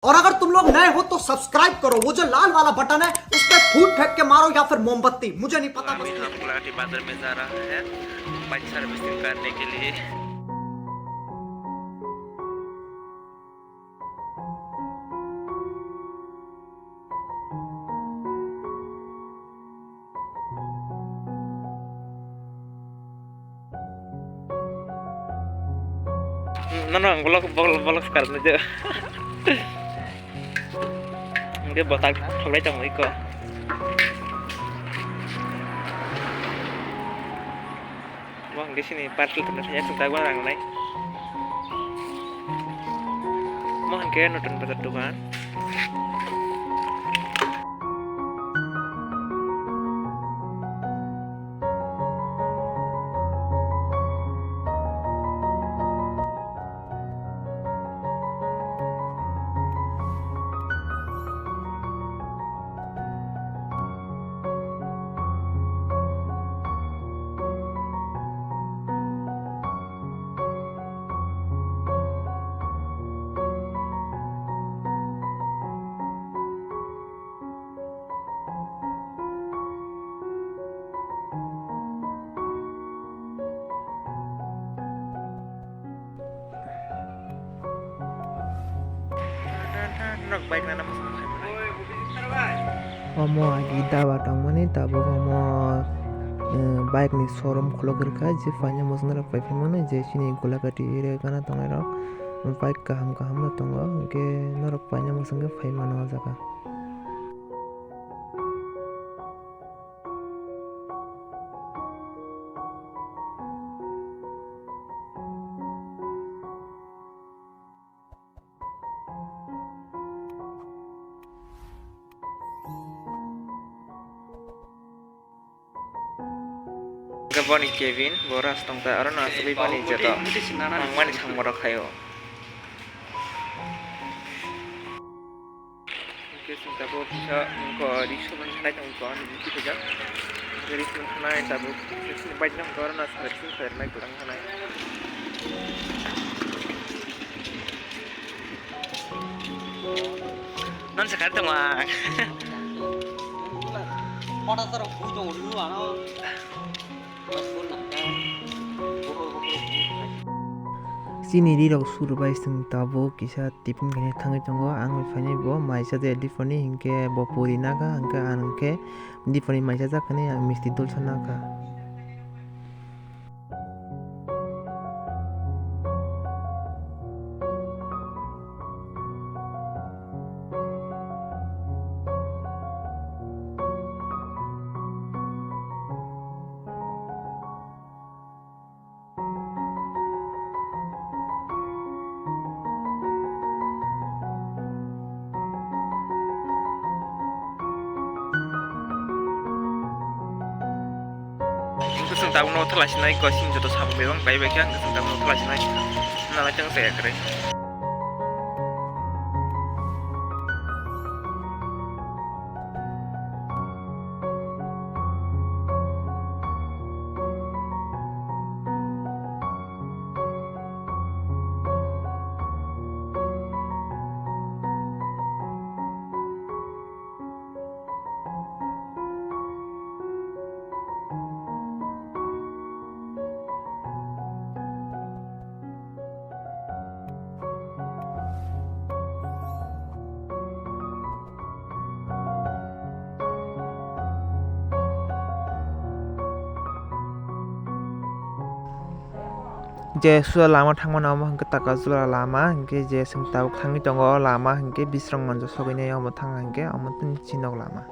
और अगर तुम लोग नए हो तो सब्सक्राइब करो, वो जो लाल वाला बटन है उस पर फूट फेंक के मारो या फिर मोमबत्ती, मुझे नहीं पता। अभी हम गुलाटी बाजार में जा रहा है बाइक सर्विसिंग करने के लिए। Nah, bolak sekarang aja. Mungkin botak sampai trong Iko. Wah, di sini parcel tentunya kita barang nih. Mohon kalian nonton pertunjukan. Nok baik nana masuk. Omo agi dawa tangmani tabo omo bike ni showroom khulogir ka je fanya mosnara pai phimane je sini gulagati ere kana tongai rok bike kaham na tongo ke norok panya mosnga phai mano jaga. Gabon Kevin, boras tongta aron asli pani jatuh. Mangman sang morok kayo. Oke, sinta bo bisa ko di suman sana jang ko ni kita jak. Dari sana tabu sini baik nang ko aron asli fair naik kurang sana. Non sekarang tuh mak. Pada taruh ujung dulu ano. Sini di rok surbai sing tabo kisa tipin kene thangai tongo ang phane bo maisa de difoni hinke bo puri naga angka anke difoni maisa ja kane ang misti dol sanaka. Keseng tahu no telah sinai ko sim jodoh sabu memang baik-baik yang keseng tahu no telah sinai. Nala ceng saya kere. Je sudah lama thangman amo hingke takazula lama hingke je sing tabuk thangi tongo lama hingke bisrang manjo sogine amo thang hingke amo tin chinok lama.